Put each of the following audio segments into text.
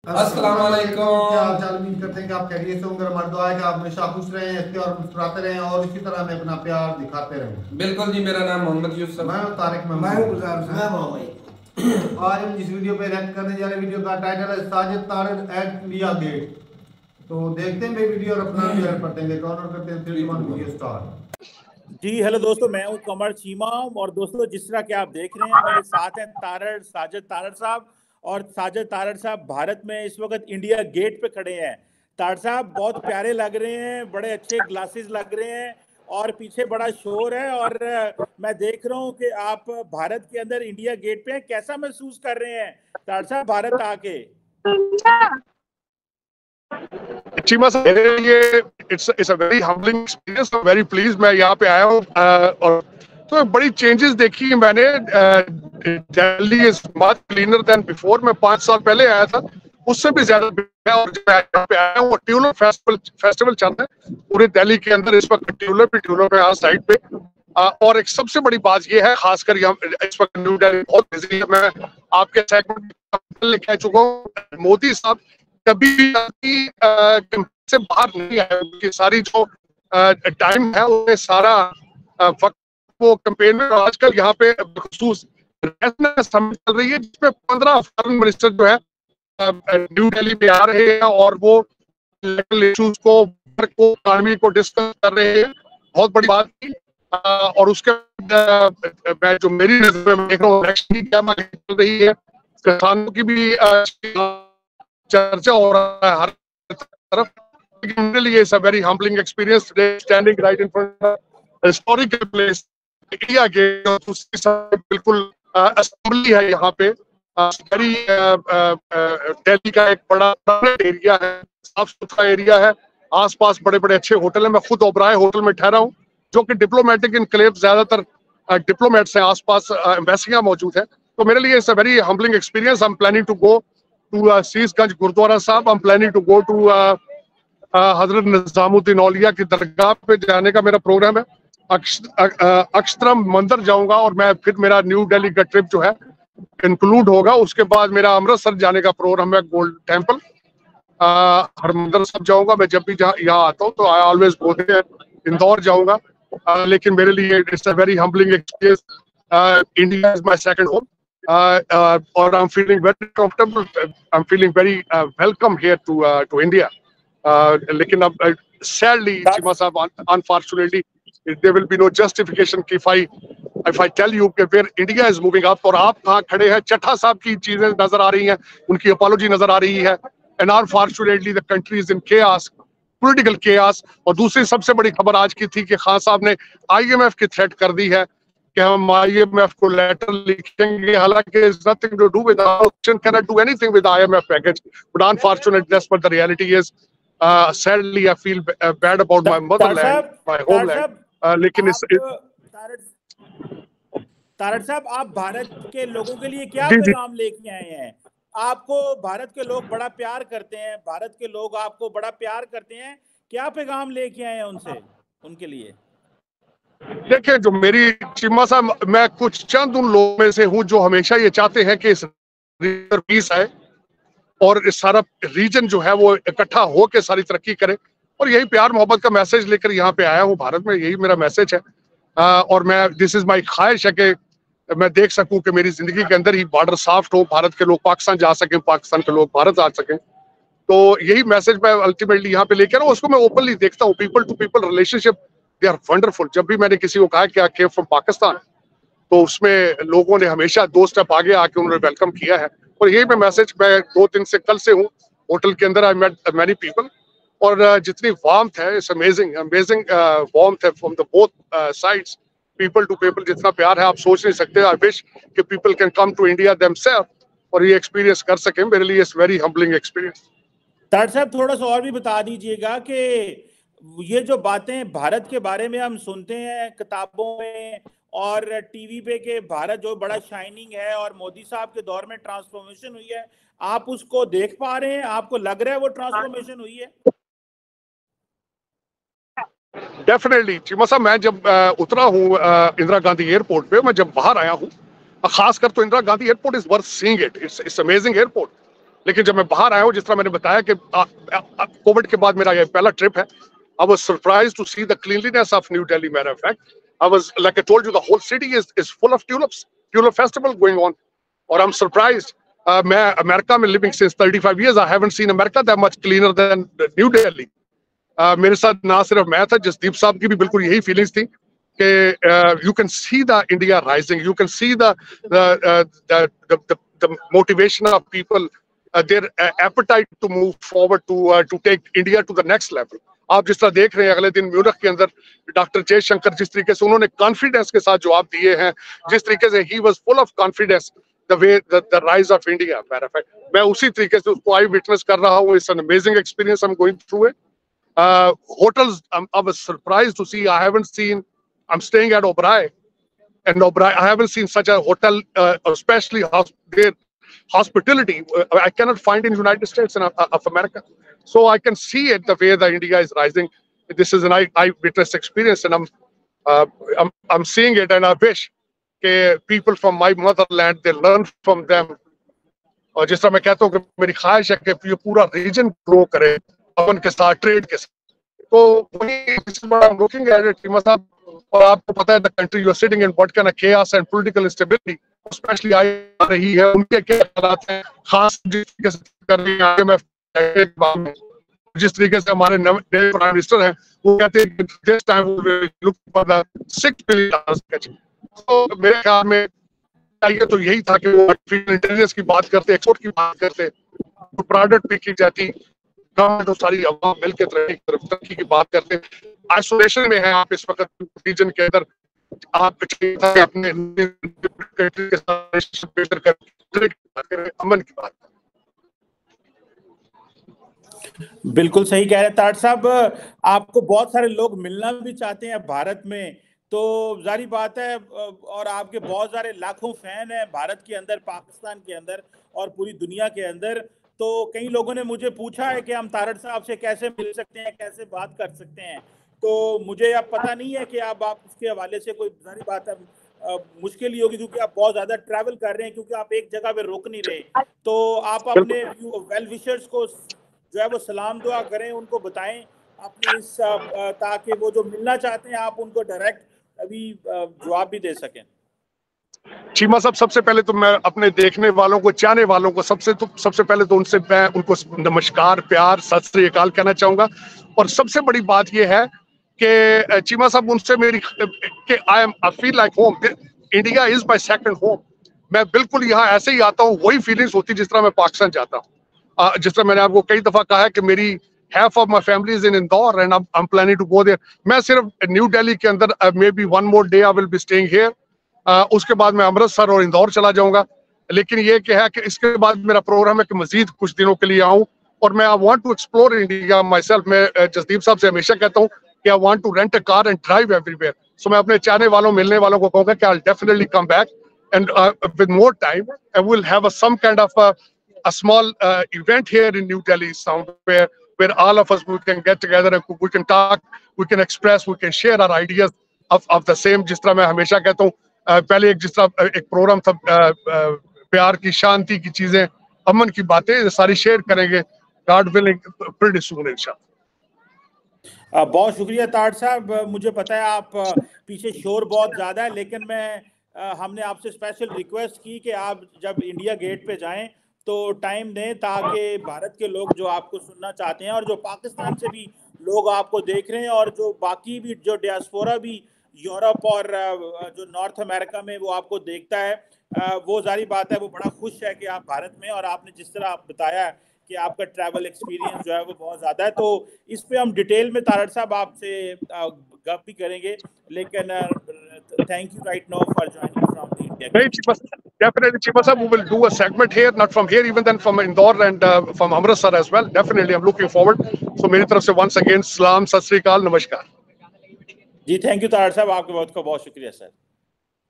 अस्सलाम वालेकुम। क्या हाल चाल? उम्मीद करते हैं कि आप खैरियत से होंगे। हमारा दुआ है कि आप हमेशा खुश रहें, हंसते और मुस्कुराते रहें और इसी तरह हमें अपना प्यार दिखाते रहें। बिल्कुल जी, मेरा नाम मोहम्मद यूसुफ। मैं हूं तारिक मैं महमूद। गुलजार मैं साहब। मोहम्मद। आज हम जिस वीडियो पे रिएक्ट करने जा रहे हैं, वीडियो का टाइटल है Sajid Tarar at India Gate. तो देखते हैं भाई वीडियो और अपना जो है पढ़ते हैं। कॉर्नर करते हैं 3 2 1 वीडियो स्टार्ट। जी हेलो दोस्तों, मैं हूं कमर चीमा। और दोस्तों, जिस तरह के आप देख रहे हैं, मेरे साथ हैं साजिद तारड़ साहब। और साजिद तारड़ साहब भारत में इस वक्त इंडिया गेट पे खड़े हैं। तारड़ साहब बहुत प्यारे लग रहे हैं, बड़े अच्छे ग्लासेस लग रहे हैं और पीछे बड़ा शोर है। और मैं देख रहा हूं कि आप भारत के अंदर इंडिया गेट पे हैं। कैसा महसूस कर रहे हैं तारड़ साहब भारत आके? चीमा साहब, मेरे लिए it's a very humbling experience. Very please मैं यहाँ पे आया हूँ और तो बड़ी चेंजेस देखी है मैंने। Delhi is much cleaner then before. मैं 5 साल पहले आया था, उससे भी ज्यादा। और जब मैं यहाँ पे आया हूँ, ट्यूलिप फेस्टिवल चल रहा है पूरे दिल्ली के अंदर इस वक्त। ट्यूलिप है यहाँ साइड पे। और एक सबसे बड़ी बात ये है, खासकर यहाँ इस वक्त न्यू दिल्ली बहुत बिजी है। मैं आपके सेगमेंट कह चुका हूँ, मोदी साहब कभी भी से बाहर नहीं आए। उनकी सारी जो टाइम है उन्हें सारा वक्त वो कैंपेन में। आजकल यहाँ पे बखसूस समिट चल रही है जिसमें 15 फॉरेन मिनिस्टर जो है न्यू दिल्ली में आ रहे हैं और वो लोकल इश्यूज को इकोनॉमी को डिस्कस कर रहे हैं। बहुत बड़ी बात थी। और उसके मैं जो मेरी नजर में देख रहा हूँ, इलेक्शन की क्या चल रही है, किसानों की भी चर्चा हो रहा है हर तरफ। It's a very humbling experience today, standing right in front of a historical place, India Gate. उसके साथ बिल्कुल असेंबली है यहाँ पे। वेरी दिल्ली का एक बड़ा एरिया है, साफ सुथरा एरिया है। आसपास बड़े बड़े अच्छे होटल हैं। मैं खुद ओबराय होटल में ठहरा हूँ, जो कि डिप्लोमेटिक इनक्लेव, ज्यादातर डिप्लोमेट्स हैं आसपास, एम्बेसियां मौजूद है। तो मेरे लिए it's a very humbling experience. I am planning to go to Sisganj Gurudwara Sahib. I am planning to go to Hazrat Nizamuddin औलिया की दरगाह पे जाने का मेरा प्रोग्राम है। अक्षरम मंदिर जाऊंगा और मैं फिर मेरा न्यू दिल्ली का ट्रिप जो है इंक्लूड होगा। उसके बाद मेरा अमृतसर जाने का प्रोग्राम है, गोल्ड टेम्पल, हरमंदिर साहब जाऊंगा। मैं जब भी यहाँ आता हूँ तो I always go there. Indore जाऊंगा। लेकिन मेरे लिए it's a very humbling experience. India is my second home. और I am feeling very comfortable, I am feeling very welcome here to India. लेकिन अब sadly चीमा साहब, unfortunately there will be no justification if I tell you कि where India is moving up। और आप कहाँ खड़े हैं, चट्टा साहब की चीजें नजर आ रही हैं, उनकी अपॉलॉजी नजर आ रही है। and unfortunately the country is in chaos, political chaos। और दूसरी सबसे बड़ी खबर आज की थी कि खान साहब ने IMF की थ्रेट कर दी है कि हम IMF को लेटर लिखेंगे। हालांकि nothing to do with our option, cannot do anything with IMF package, but unfortunately that's what the reality is। Sadly I feel bad about my motherland, my homeland। लेकिन इस तारड़ साहब, आप भारत के लोगों के लिए क्या जी जी पैगाम लेके आए हैं? आपको भारत के लोग बड़ा प्यार करते हैं, भारत के लोग आपको बड़ा प्यार करते हैं। क्या पैगाम लेके आए हैं उनसे, उनके लिए? देखिए, जो मेरी चीमा साहब, मैं कुछ चंद उन लोगों में से हूँ जो हमेशा ये चाहते हैं कि इस पीस आए और इस सारा रीजन जो है वो इकट्ठा हो के सारी तरक्की करे। और यही प्यार मोहब्बत का मैसेज लेकर यहाँ पे आया हूँ भारत में। यही मेरा मैसेज है। और मैं दिस इज माई ख्वाहिश है कि मैं देख सकूं कि मेरी जिंदगी के अंदर ही बॉर्डर सॉफ्ट हो, भारत के लोग पाकिस्तान जा सकें, पाकिस्तान के लोग भारत आ सकें। तो यही मैसेज मैं अल्टीमेटली यहाँ पे लेकर आ रहा हूँ। उसको मैं ओपनली देखता हूँ। People to people relationship, they are wonderful. जब भी मैंने किसी को कहा कि आई केम फ्रॉम पाकिस्तान, तो उसमें लोगों ने हमेशा 2 स्टेप आगे आके उन्होंने वेलकम किया है। और यही मैं मैसेज, मैं 2 दिन से कल से हूँ होटल के अंदर। आई मेट मैनी पीपल और जितनी वार्मथ है, इट्स अमेजिंग वार्मथ है from the both sides. People to people जितना प्यार है आप सोच नहीं सकते। आई विश कि people can come to India themselves और ये एक्सपीरियंस कर सकें। मेरे लिए it's very humbling experience. Tarar साहब, थोड़ा सा और भी बता दीजिएगा कि ये जो बातें भारत के बारे में हम सुनते हैं किताबों में और टीवी पे के भारत जो बड़ा शाइनिंग है और मोदी साहब के दौर में ट्रांसफॉर्मेशन हुई है, आप उसको देख पा रहे हैं? आपको लग रहा है वो ट्रांसफॉर्मेशन हुई है? डेफिनेटली चीमा साहब, मैं जब उतरा हूँ इंदिरा गांधी एयरपोर्ट पे, मैं जब बाहर आया हूँ, खासकर तो Indira Gandhi airport is worth seeing it. It's amazing airport. लेकिन जब मैं बाहर आया हूँ, जिस तरह मैंने बताया कि कोविड के बाद मेरा ये पहला ट्रिप है, I was surprised to see the cleanliness of New Delhi. Matter of fact, I was, like I told you, the whole city is full of tulips, tulip festival going on. Or I'm surprised. मैं America में living since 35 years, I haven't seen America that much cleaner than New Delhi. मेरे साथ ना सिर्फ मैं था, जसदीप साहब की भी बिल्कुल यही फीलिंग्स थी कि you can see the India rising, you can see the motivation of people, their appetite to move forward to take India to the next level. आप जिस तरह देख रहे हैं, अगले दिन म्यूनिख के अंदर डॉक्टर जयशंकर जिस तरीके से उन्होंने कॉन्फिडेंस के साथ जवाब दिए हैं, जिस तरीके से he was full of confidence the way the rise of India, मैं उसी तरीके से उसको आई विटनेस कर रहा हूँ. It's an amazing experience I am going through it. Hotels, I was surprised to see. I haven't seen. I'm staying at Oberoi, and Oberoi, I haven't seen such a hotel, especially their hospitality. I cannot find in the United States of America. So I can see it the way the India is rising. This is an eyewitness experience, and I'm seeing it, and I wish people from my motherland, they learn from them. और जिस तरह मैं कहता हूँ कि मेरी ख्वाहिश है कि ये पूरा रीजन ग्रो करे अपन के साथ, ट्रेड के साथ. तो वही लुकिंग एट इट टीमा साहब. और आपको पता है the country you are sitting in what kind of chaos and political instability specially आ रही है, उनके क्या हालात हैं, खास जिस तरीके से कर रही है IMF, जिस तरीके से हमारे नए प्राइम मिनिस्टर हैं, वो कहते हैं कि this time we will look for the $6 billion. तो मेरे ख्याल में चाहिए तो यही था कि वो आर्टिफिशियल इंटेलिजेंस की बात करते, एक्सपोर्ट की बात करते, तो प्रोडक्ट भी की जाती, गवर्नमेंट और सारी अवाम मिलकर तरक्की की बात करते. आइसोलेशन में है आप इस वक्त रीजन के अंदर, आप अपने कंट्री के साथ बेहतर करें, अमन की बात. बिल्कुल सही कह रहे हैं ताड़ साहब. आपको बहुत सारे लोग मिलना भी चाहते हैं भारत में, तो जारी बात है, और आपके बहुत सारे लाखों फैन हैं भारत के अंदर, पाकिस्तान के अंदर और पूरी दुनिया के अंदर. तो कई लोगों ने मुझे पूछा है कि हम तारड़ साहब से कैसे मिल सकते हैं, कैसे बात कर सकते हैं. तो मुझे अब पता नहीं है कि आप उसके हवाले से कोई जारी बात है, मुश्किल ही होगी क्योंकि आप बहुत ज्यादा ट्रैवल कर रहे हैं, क्योंकि आप एक जगह पे रुक नहीं रहे. तो आप अपने वेल विशर्स को जो है वो सलाम दुआ करें, उनको बताएं अपने इस, ताकि वो जो मिलना चाहते हैं आप उनको डायरेक्ट अभी जवाब भी दे सकें. चीमा साहब, सबसे पहले तो मैं अपने देखने वालों को, चाहने वालों को सबसे पहले तो मैं उनको नमस्कार, प्यार, सत श्री अकाल कहना चाहूंगा. और सबसे बड़ी बात यह है कि चीमा साहब, उनसे मेरी I feel like home. India is my second home. मैं बिल्कुल यहाँ ऐसे ही आता हूँ, वही फीलिंग्स होती जिस तरह मैं पाकिस्तान जाता हूँ. जिस तरह मैंने आपको कई दफा कहा है कि मेरी half of my family is in Indore and I'm planning to go there. मैं सिर्फ न्यू दिल्ली के अंदर maybe one more day I will be staying here. उसके बाद मैं अमृतसर और इंदौर चला जाऊंगा. लेकिन ये क्या है कि इसके बाद मेरा प्रोग्राम है कि मजीद कुछ दिनों के लिए आऊं, और मैं I want to explore India myself. मैं जसदीप साहब से हमेशा कहता हूँ कि I want to rent a car and drive everywhere. So मैं अपने चाहने वालों, मिलने वालों को कहूँगा कि I'll definitely come back and with more time and we'll have some kind of a small event here in New Delhi somewhere where all of us we can get together and we can talk, we can express, we can share our ideas of the same. जिस तरह मैं हमेशा कहता हूँ, पहले जिस तरह एक प्रोग्राम था, प्यार की, शांति की चीजें, अमन की बातें सारी शेयर करेंगे. God willing, pretty soon इंशाल्लाह. बहुत शुक्रिया ताड़ साहब. मुझे पता है आप पीछे शोर बहुत ज्यादा है, लेकिन हमने आपसे स्पेशल रिक्वेस्ट की कि आप जब इंडिया गेट पे जाएं तो टाइम दें, ताकि भारत के लोग जो आपको सुनना चाहते हैं और जो पाकिस्तान से भी लोग आपको देख रहे हैं और जो बाकी भी जो डियास्पोरा भी यूरोप और जो नॉर्थ अमेरिका में वो आपको देखता है, वो जारी बात है, वो बड़ा खुश है कि आप भारत में, और आपने जिस तरह आप बताया कि आपका ट्रैवल एक्सपीरियंस जो है वो बहुत ज़्यादा है. तो इस पे हम डिटेल में तारड़ साहब आपसे गप भी करेंगे, लेकिन thank you right now for joining from the India. Definitely, Chiba sir, we will do a segment here, not from here, even then from Indore and from Amritsar as well. Definitely, I'm looking forward. So, मेरी तरफ से once again, सलाम, सत श्री अकाल, नमस्कार. जी, thank you Tarar साहब, आपके बहुत शुक्रिया sir.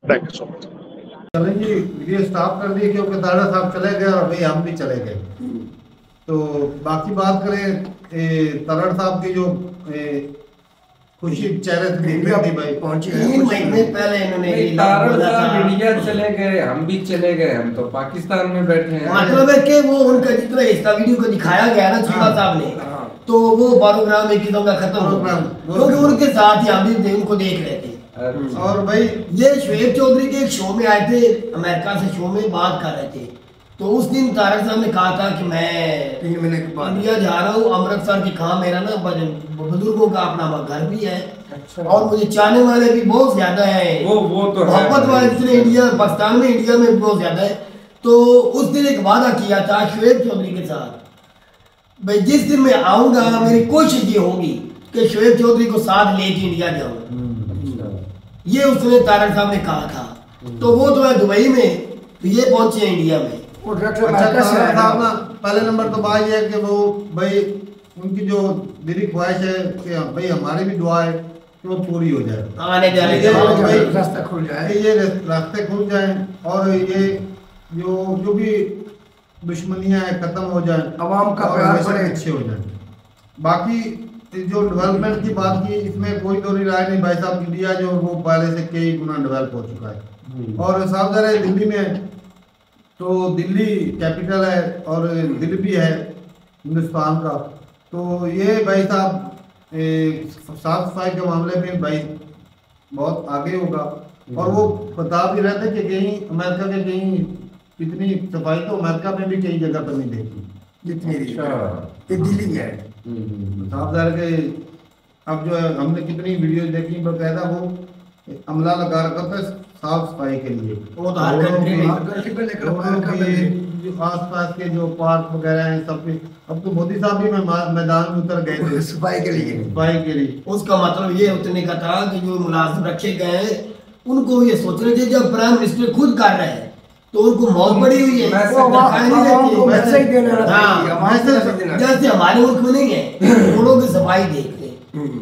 Thank you so much. चलें जी, वीडियो स्टॉप कर दी क्योंकि तारड़ साहब चले गए और भाई हम भी चले गए. तो बाकी बात करें तारड़ साहब की जो खुशी चेहरे से दिख रही थी भाई। पहुंचे 3 महीने पहले इन्होंने तारड़ साहब इंडिया चले गए, हम भी चले गए, हम तो पाकिस्तान में बैठे हैं। मतलब है कि वो उनका जितना हिस्सा वीडियो को दिखाया गया ना चीमा साहब ने, तो वो प्रोग्राम एक किस्म का खत्म हो गया क्योंकि उनके साथ ही हम भी उनको देख रहे थे। और भाई ये शोएब चौधरी के एक शो में आए थे, अमेरिका से शो में बात कर रहे थे, तो उस दिन तारक साहब ने कहा था कि मैं 3 महीने के बाद इंडिया जा रहा हूँ, अमृतसर के कहा मेरा ना बुजुर्गों का अपना घर भी है। अच्छा। और मुझे चाहने वाले भी बहुत ज्यादा है, वो तो है। मोहब्बत वाले जितने इंडिया पाकिस्तान में इंडिया में बहुत ज्यादा है। तो उस दिन एक वादा किया था शोएब चौधरी के साथ, भाई जिस दिन मैं आऊंगा मेरी कोशिश ये होगी कि शोएब चौधरी को साथ लेके इंडिया जाऊँ। ये उसने तारक साहब ने कहा था। तो वो तो है दुबई में, तो ये पहुंचे इंडिया में। वो डायरेक्टर अच्छा अमेरिका से आया साहब ना, ना। पहले नंबर तो बात ये है कि वो भाई उनकी जो दिली ख्वाहिश है कि भाई हमारी भी दुआ है कि वो पूरी हो जाए, आने जाने ये के भाई रास्ता खुल जाए, ये रास्ते खुल जाए और ये जो भी दुश्मनियां हैं खत्म हो जाए, अवाम का और प्यार हमेशा बढ़े। अच्छे हो जाए। बाकी जो डेवलपमेंट की बात की इसमें कोई दोहरी राय नहीं भाई साहब, इंडिया जो वो पहले से कई गुना डेवलप हो चुका है। और साफ ज़ाहिर है दिल्ली में, तो दिल्ली कैपिटल है और दिल भी है हिंदुस्तान का, तो ये भाई साहब साफ सफाई के मामले में भाई बहुत आगे होगा। और वो बता भी रहे थे कि कहीं अमेरिका के कहीं इतनी सफाई तो अमेरिका में भी कई जगह पर नहीं देखी जितनी अच्छा। ये दिल्ली में है। साफ ज़ाहिर के अब जो है हमने कितनी वीडियो देखी बकायदा वो अमला लगा रखा था साफ सफाई के लिए। वो तो हर कंट्री में गली में लेकर रोडों अमेरिका में की, भी। जो आसपास के जो पार्क वगैरह हैं सब पे, अब तो मोदी साहब भी मैदान में उतर गए थे सफाई के लिए। सफाई के लिए। उसका मतलब ये उतने का था कि जो मुलाजिम रखे गए हैं उनको ये सोचना चाहिए, जब प्राइम मिनिस्टर खुद कर रहे हैं तो उनको मौत पड़ी हुई है, वैसे वो दिखाई नहीं आवाम को देती। वैसे ही देना हाँ, चाहिए, आवाम को वैसे देना चाहिए। जैसे हमारे मुल्क में नहीं है रोडों की सफाई देखते,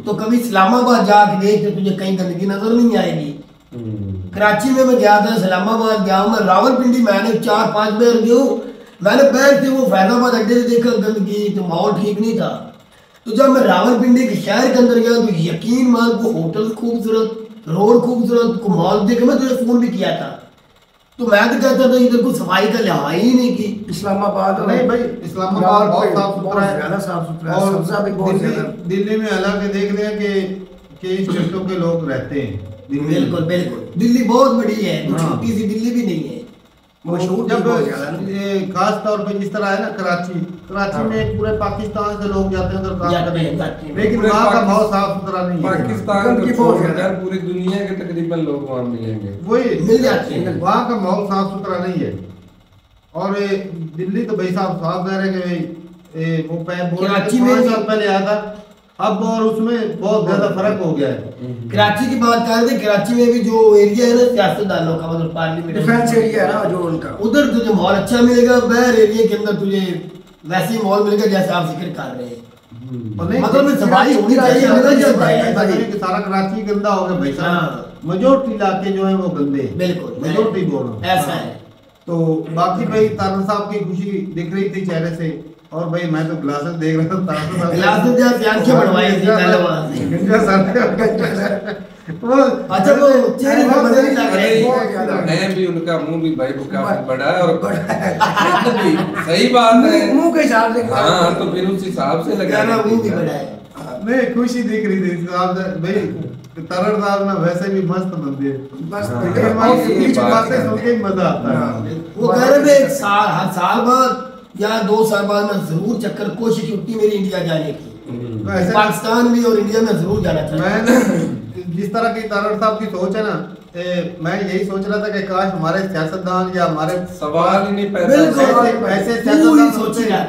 तो कभी इस्लामाबाद जाके देख तो तुझे कहीं गंदगी नजर नहीं आएगी। कराची में मैं गया था, इस्लामाबाद गया हूँ, मैं रावलपिंडी मैंने 4-5 बार गया हूँ, मैंने बैठ के वो फैजाबाद अड्डे से देखा गंदगी, तो माहौल ठीक नहीं था। तो जब मैं रावलपिंडी के शहर के अंदर गया तो यकीन मान को होटल खूबसूरत, रोड खूबसूरत, को मॉल देखे, मैं तुझे फोन भी किया था। तो मैं तो कहता था इधर को सफाई का लिहाज ही नहीं की। इस्लामाबाद नहीं भाई, इस्लामाबाद बहुत साफ सुथरा है, ज्यादा साफ सुथरा है, और सब्जा भी बहुत ज्यादा। दिल्ली में हालांकि देख रहे हैं कि इस स्टेटों के लोग रहते हैं दिल्ली में। बिल्कुल बिल्कुल, दिल्ली बहुत बड़ी है, हाँ। छोटी सी दिल्ली भी नहीं है। मशहूर जब भी बहुत ज्यादा है। ये खास तौर पे जिस तरह है ना कराची में पूरे पाकिस्तान से लोग जाते हैं उधर काम जाते करने, हैं, जाते हैं। लेकिन पूरे वहाँ का पाकिस्तान- बहुत साफ सुथरा नहीं है। पाकिस्तान की को बहुत छोड़कर ज्यादा। पूरी दुनिया के तकरीबन लोग वहाँ मिलेंगे। वही मिल जाते हैं। वहाँ का माहौल साफ सुथरा नहीं है। और ये दिल्ली तो भाई साहब साफ कह रहे हैं कि भाई वो कराची में 5 भी- साल पहले आया था, अब और उसमें बहुत ज्यादा फर्क हो गया है। कराची की बात कर रहे थे, कराची में भी जो एरिया है ना सियासतदानों का, मतलब पार्लियामेंट, डिफेंस एरिया है ना जो उनका, उधर तुझे माहौल अच्छा मिलेगा, बाहर एरिया के अंदर तुझे वैसे ही माहौल मिलेगा जैसे आप जिक्र कर रहे हैं। और नहीं, मतलब में सफाई होनी चाहिए, कराची मिलना में चाहिए। ऐसा नहीं कि सारा कराची गंदा हो गया भाई हाँ। साहब, मेजोरिटी इलाके जो है वो गंदे हैं। बिल्कुल, मेजोरिटी बोल रहा हूँ। ऐसा है। तो बाकी भाई तारन साहब की खुशी दिख रही थी चेहरे से, और भाई मैं तो ग्लासेस देख रहा था तारन साहब ग्लासेस जैसे आंखें बढ़वाई थी पहले वहाँ से। गंजा सर वो अच्छा वो चेहरे पे मजे नहीं लग रहे। है भी उनका मुंह भी भाई काफी बड़ा है, और मतलब भी सही बात है। मुंह के हिसाब से हाँ, तो फिर उस हिसाब से लगा गाना मुंह भी बड़ा है। नहीं खुशी दिख रही थी साहब भाई, तरन साहब ना वैसे भी मस्त बंदे हैं। बस हाँ। लेकिन हाँ, वहाँ ये कुछ बात बातें है। सुन के ही मजा आता है। वो कह रहे थे 1 साल, हर साल बाद या 2 साल बाद मैं जरूर चक्कर कोशिश होती मेरी इंडिया जाने की, तो ऐसे पाकिस्तान भी और इंडिया में जरूर जाना चाहता मैं जिस तरह की तारड़ साहब की सोच है ना, मैं यही सोच रहा था कि काश हमारे सियासतदान या हमारे सवाल ही नहीं पैदा बिल्कुल। होता। ऐसे तू ही सियासतदान सोची सोचे रहा।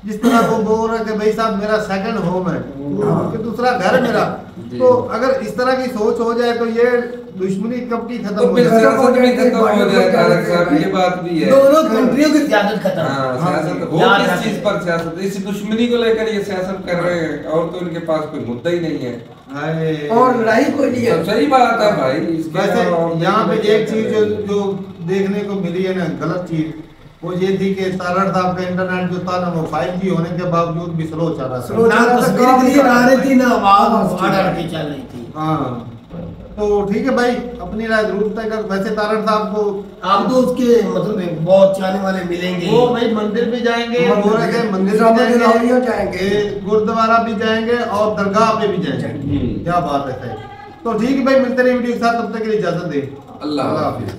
जिस तरह वो बोल रहे कि भाई साहब मेरा सेकंड होम है, कि दूसरा घर है मेरा। तो अगर इस तरह की सोच हो जाए तो ये दुश्मनी कब की खत्म तो हो फिर जाए। सियासत भी खत्म हो जाए तारक साहब, ये बात भी है। दोनों कंट्रियों की सियासत खत्म। हाँ, सियासत हो याद किस रखें। चीज पर सियासत, इस दुश्मनी को लेकर ये सियासत कर रहे हैं, और तो उनके पास कोई मुद्दा ही नहीं है। हाय। और लड़ाई कोई नहीं तो है। सही बात है भाई। इसके वैसे अलावा और यहाँ पे देखने एक चीज जो देखने को मिली है ना, गलत चीज, वो ये थी कि तारड़ साहब का इंटरनेट जो था ना वो 5G होने के बावजूद भी स्लो चल रहा था। ना तस्वीर क्लियर आ रही थी ना आवाज फाड़ के चल रही थी। हाँ तो ठीक है भाई, अपनी राय जरूर तय कर। वैसे तारड़ साहब को आप तो उसके मतलब बहुत चाहने वाले मिलेंगे। वो भाई मंदिर भी जाएंगे, बोल रहे थे मंदिर भी जाएंगे, गुरुद्वारा भी जाएंगे और दरगाह पे भी जाएंगे। क्या बात है। तो ठीक है भाई, मिलते रहे वीडियो के साथ, तब तक के लिए इजाजत दे। अल्लाह हाफिज।